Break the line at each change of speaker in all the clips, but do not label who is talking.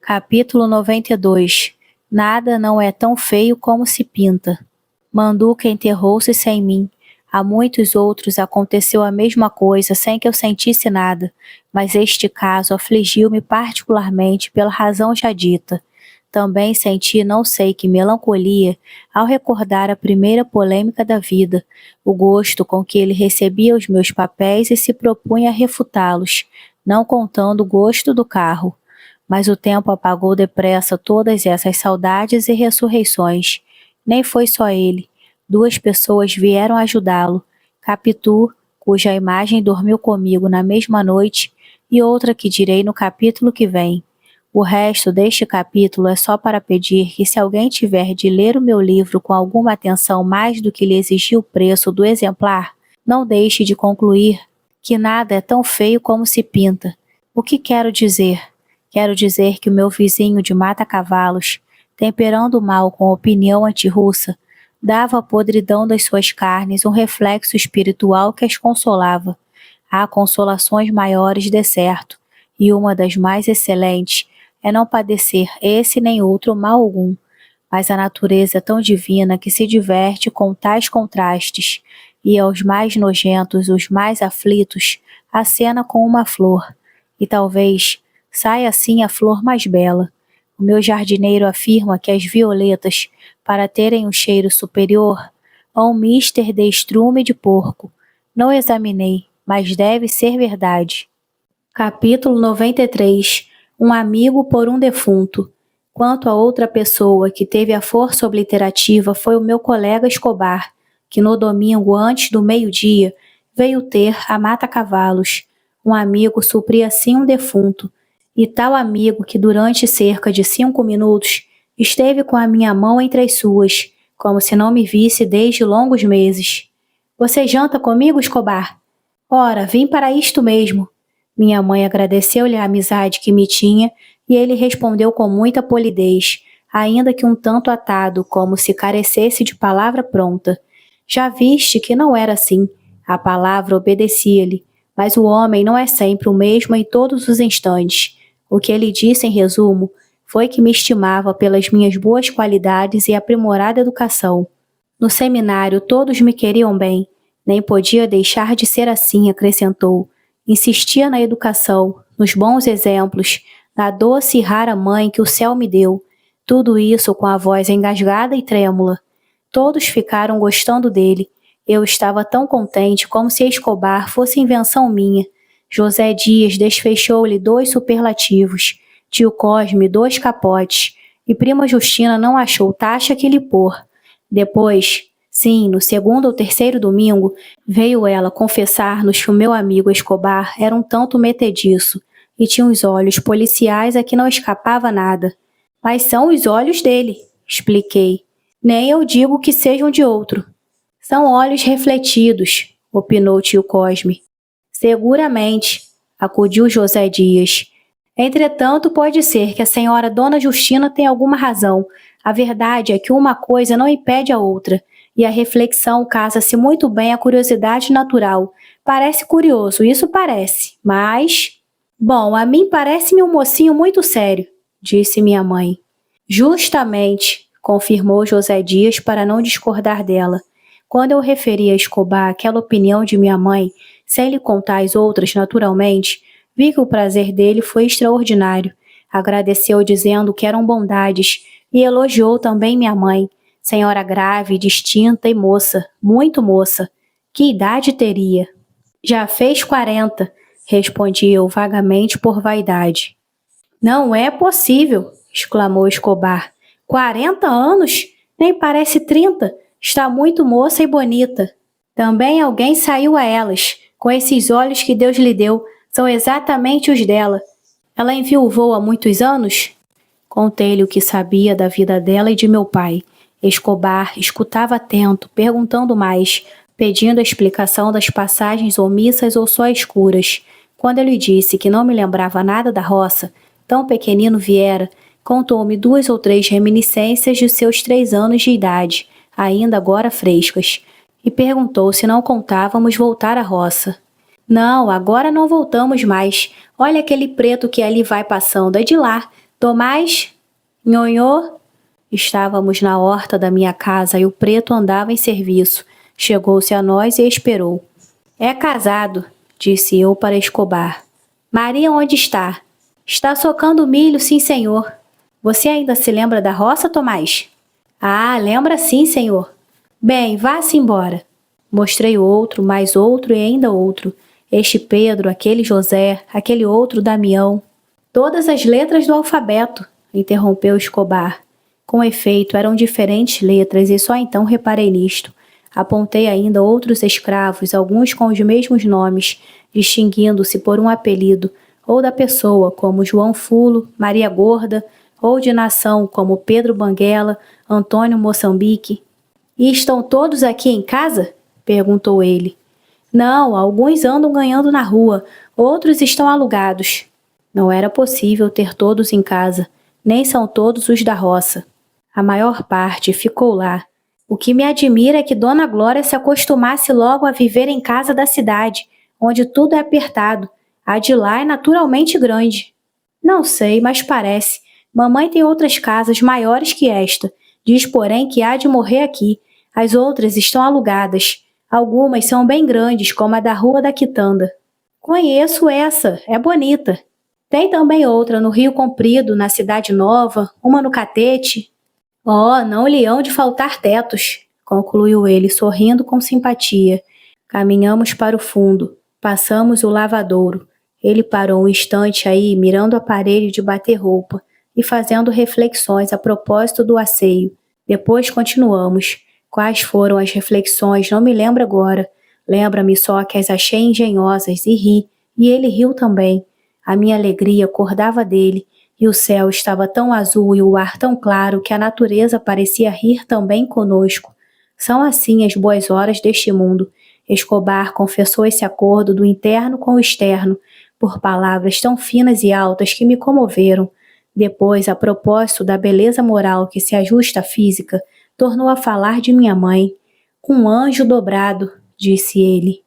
Capítulo 92. Nada não é tão feio como se pinta. Manduca enterrou-se sem mim. A muitos outros aconteceu a mesma coisa sem que eu sentisse nada, mas este caso afligiu-me particularmente pela razão já dita. Também senti não sei que melancolia ao recordar a primeira polêmica da vida, o gosto com que ele recebia os meus papéis e se propunha a refutá-los, não contando o gosto do carro. Mas o tempo apagou depressa todas essas saudades e ressurreições. Nem foi só ele. 2 pessoas vieram ajudá-lo. Capitu, cuja imagem dormiu comigo na mesma noite, e outra que direi no capítulo que vem. O resto deste capítulo é só para pedir que, se alguém tiver de ler o meu livro com alguma atenção mais do que lhe exigiu o preço do exemplar, não deixe de concluir que nada é tão feio como se pinta. O que quero dizer? Quero dizer que o meu vizinho de mata-cavalos, temperando o mal com opinião antirrussa, dava à podridão das suas carnes um reflexo espiritual que as consolava. Há consolações maiores de certo, e uma das mais excelentes é não padecer esse nem outro mal algum, mas a natureza é tão divina que se diverte com tais contrastes, e aos mais nojentos, os mais aflitos, acena com uma flor, e talvez sai assim a flor mais bela. O meu jardineiro afirma que as violetas, para terem um cheiro superior, há um mister de estrume de porco. Não examinei, mas deve ser verdade. Capítulo 93. Um amigo por um defunto. Quanto a outra pessoa que teve a força obliterativa foi o meu colega Escobar, que no domingo antes do meio-dia veio ter a mata-cavalos. Um amigo supria assim um defunto, e tal amigo que durante cerca de 5 minutos esteve com a minha mão entre as suas, como se não me visse desde longos meses. Você janta comigo, Escobar? Ora, vim para isto mesmo. Minha mãe agradeceu-lhe a amizade que me tinha e ele respondeu com muita polidez, ainda que um tanto atado, como se carecesse de palavra pronta. Já viste que não era assim. A palavra obedecia-lhe, mas o homem não é sempre o mesmo em todos os instantes. O que ele disse, em resumo, foi que me estimava pelas minhas boas qualidades e aprimorada educação. No seminário todos me queriam bem, nem podia deixar de ser assim, acrescentou. Insistia na educação, nos bons exemplos, na doce e rara mãe que o céu me deu. Tudo isso com a voz engasgada e trêmula. Todos ficaram gostando dele. Eu estava tão contente como se Escobar fosse invenção minha. José Dias desfechou-lhe 2 superlativos, tio Cosme 2 capotes, e prima Justina não achou taxa que lhe pôr. Depois, sim, no 2º ou 3º domingo, veio ela confessar-nos que o meu amigo Escobar era um tanto metediço, e tinha os olhos policiais a que não escapava nada. Mas são os olhos dele, expliquei. Nem eu digo que sejam de outro. São olhos refletidos, opinou tio Cosme. Seguramente, acudiu José Dias. Entretanto, pode ser que a senhora Dona Justina tenha alguma razão. A verdade é que uma coisa não impede a outra, e a reflexão casa-se muito bem à curiosidade natural. Parece curioso, isso parece, mas... Bom, a mim parece-me um mocinho muito sério, disse minha mãe. Justamente, confirmou José Dias para não discordar dela. Quando eu referi a Escobar aquela opinião de minha mãe, sem lhe contar as outras naturalmente, vi que o prazer dele foi extraordinário. Agradeceu dizendo que eram bondades e elogiou também minha mãe, senhora grave, distinta e moça, muito moça. Que idade teria? Já fez 40, respondi eu vagamente por vaidade. Não é possível, exclamou Escobar. 40 anos? Nem parece 30. Está muito moça e bonita. Também alguém saiu a elas, com esses olhos que Deus lhe deu, são exatamente os dela. Ela enviuvou há muitos anos? Contei-lhe o que sabia da vida dela e de meu pai. Escobar escutava atento, perguntando mais, pedindo a explicação das passagens omissas ou só escuras. Quando eu lhe disse que não me lembrava nada da roça, tão pequenino viera, contou-me 2 ou 3 reminiscências de seus 3 anos de idade, ainda agora frescas, e perguntou se não contávamos voltar à roça. Não, agora não voltamos mais. Olha aquele preto que ali vai passando, é de lá. Tomás? Nhonhô? Estávamos na horta da minha casa e o preto andava em serviço. Chegou-se a nós e esperou. É casado, disse eu para Escobar. Maria onde está? Está socando milho, sim, senhor. Você ainda se lembra da roça, Tomás? Ah, lembra sim, senhor. Bem, vá-se embora. Mostrei outro, mais outro e ainda outro. Este Pedro, aquele José, aquele outro Damião. Todas as letras do alfabeto, interrompeu Escobar. Com efeito, eram diferentes letras e só então reparei nisto. Apontei ainda outros escravos, alguns com os mesmos nomes, distinguindo-se por um apelido, ou da pessoa, como João Fulo, Maria Gorda, ou de nação, como Pedro Banguela, Antônio Moçambique. E estão todos aqui em casa? Perguntou ele. Não, alguns andam ganhando na rua, outros estão alugados. Não era possível ter todos em casa, nem são todos os da roça. A maior parte ficou lá. O que me admira é que Dona Glória se acostumasse logo a viver em casa da cidade, onde tudo é apertado. A de lá é naturalmente grande. Não sei, mas parece. Mamãe tem outras casas maiores que esta. Diz, porém, que há de morrer aqui. As outras estão alugadas. Algumas são bem grandes, como a da Rua da Quitanda. Conheço essa, é bonita. Tem também outra no Rio Comprido, na Cidade Nova, uma no Catete. Oh, não lhe hão de faltar tetos, concluiu ele, sorrindo com simpatia. Caminhamos para o fundo, passamos o lavadouro. Ele parou um instante aí, mirando o aparelho de bater roupa e fazendo reflexões a propósito do asseio. Depois continuamos. Quais foram as reflexões, não me lembro agora. Lembra-me só que as achei engenhosas e ri, e ele riu também. A minha alegria acordava dele, e o céu estava tão azul e o ar tão claro que a natureza parecia rir também conosco. São assim as boas horas deste mundo. Escobar confessou esse acordo do interno com o externo, por palavras tão finas e altas que me comoveram. Depois, a propósito da beleza moral que se ajusta à física, tornou a falar de minha mãe. Um anjo dobrado, disse ele.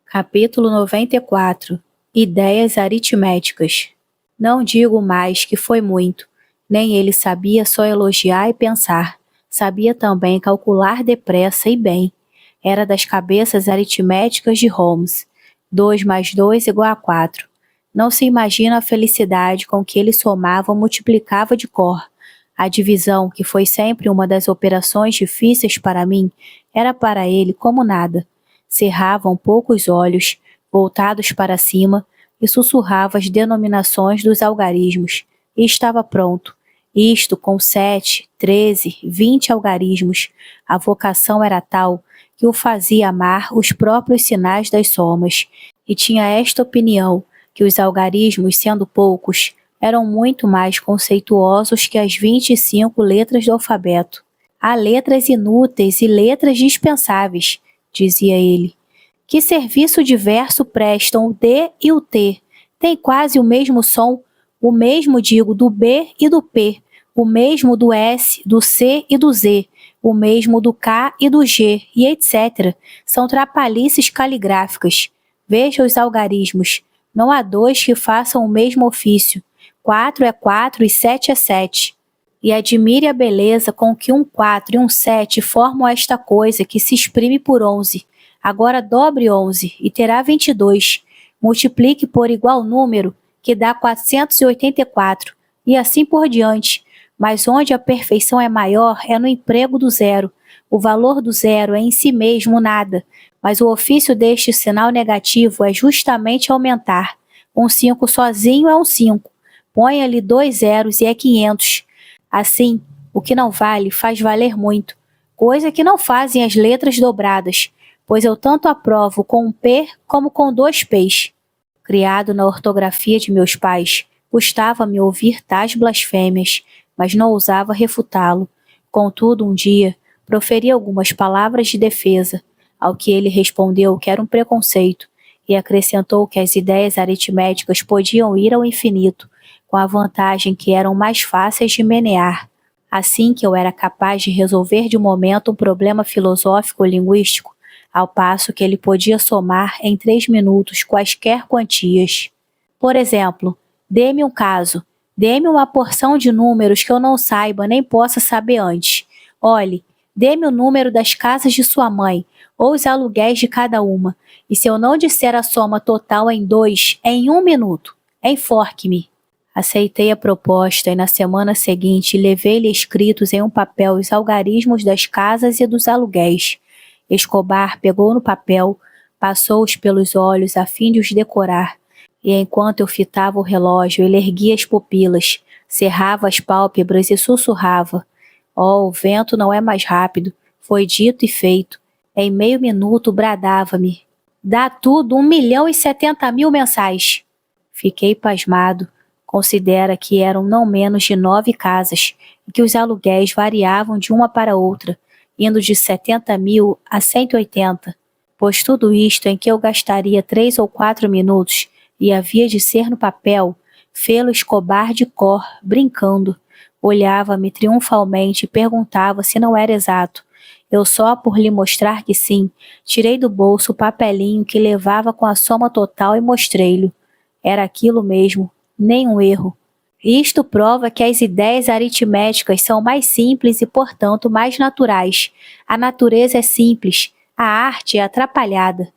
Capítulo 94. Ideias aritméticas. Não digo mais que foi muito. Nem ele sabia só elogiar e pensar. Sabia também calcular depressa e bem. Era das cabeças aritméticas de Holmes. 2 mais 2 igual a 4. Não se imagina a felicidade com que ele somava ou multiplicava de cor. A divisão, que foi sempre uma das operações difíceis para mim, era para ele como nada. Cerrava um pouco os olhos, voltados para cima, e sussurrava as denominações dos algarismos, e estava pronto. Isto com 7, 13, 20 algarismos. A vocação era tal que o fazia amar os próprios sinais das somas, e tinha esta opinião, que os algarismos, sendo poucos, eram muito mais conceituosos que as 25 letras do alfabeto. Há letras inúteis e letras dispensáveis, dizia ele. Que serviço diverso prestam o D e o T? Tem quase o mesmo som, o mesmo, digo, do B e do P, o mesmo do S, do C e do Z, o mesmo do K e do G, e etc. São trapalhices caligráficas. Veja os algarismos. Não há dois que façam o mesmo ofício. 4 é 4 e 7 é 7. E admire a beleza com que um 4 e um 7 formam esta coisa que se exprime por 11. Agora dobre 11 e terá 22. Multiplique por igual número, que dá 484, e assim por diante. Mas onde a perfeição é maior é no emprego do zero. O valor do zero é em si mesmo nada, mas o ofício deste sinal negativo é justamente aumentar. Um 5 sozinho é um 5. Ponha-lhe 2 zeros e é 500. Assim, o que não vale faz valer muito, coisa que não fazem as letras dobradas, pois eu tanto aprovo com um P como com 2 P's. Criado na ortografia de meus pais, custava-me ouvir tais blasfêmias, mas não ousava refutá-lo. Contudo, um dia, proferi algumas palavras de defesa, ao que ele respondeu que era um preconceito, e acrescentou que as ideias aritméticas podiam ir ao infinito, com a vantagem que eram mais fáceis de menear. Assim que eu era capaz de resolver de momento um problema filosófico ou linguístico, ao passo que ele podia somar em 3 minutos quaisquer quantias. Por exemplo, dê-me um caso, Dê-me uma porção de números que eu não saiba nem possa saber antes. Olhe, dê-me o número das casas de sua mãe, ou os aluguéis de cada uma, e se eu não disser a soma total em 2, em 1 minuto, enforque-me. Aceitei a proposta e na semana seguinte levei-lhe escritos em um papel os algarismos das casas e dos aluguéis. Escobar pegou no papel, passou-os pelos olhos a fim de os decorar, e enquanto eu fitava o relógio, ele erguia as pupilas, cerrava as pálpebras e sussurrava: "Oh, o vento não é mais rápido." Foi dito e feito. Em meio minuto bradava-me: "Dá tudo 1.070.000 mensais." Fiquei pasmado. Considera que eram não menos de 9 casas, e que os aluguéis variavam de uma para outra, indo de 70.000 a 180, pois tudo isto em que eu gastaria 3 ou 4 minutos, e havia de ser no papel, fê-lo Escobar de cor, brincando. Olhava-me triunfalmente e perguntava se não era exato. Eu só por lhe mostrar que sim, tirei do bolso o papelinho que levava com a soma total e mostrei-lhe. Era aquilo mesmo, nenhum erro. Isto prova que as ideias aritméticas são mais simples e, portanto, mais naturais. A natureza é simples, a arte é atrapalhada.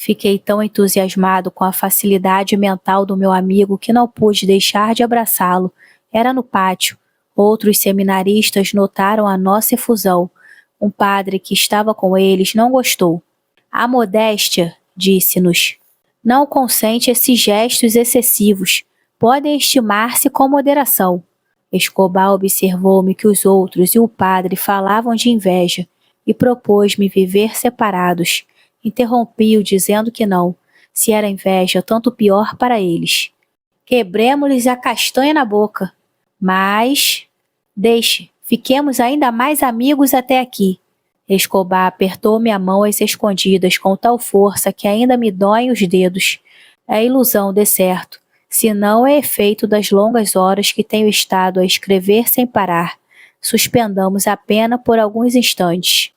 Fiquei tão entusiasmado com a facilidade mental do meu amigo que não pude deixar de abraçá-lo. Era no pátio. Outros seminaristas notaram a nossa efusão. Um padre que estava com eles não gostou. A modéstia, disse-nos, não consente esses gestos excessivos. Podem estimar-se com moderação. Escobar observou-me que os outros e o padre falavam de inveja e propôs-me viver separados. Interrompi-o dizendo que não. Se era inveja, tanto pior para eles. Quebremos-lhes a castanha na boca. Mas... deixe, fiquemos ainda mais amigos até aqui. Escobar apertou-me a mão às escondidas com tal força que ainda me doem os dedos. É ilusão, de certo, se não é efeito das longas horas que tenho estado a escrever sem parar. Suspendamos a pena por alguns instantes.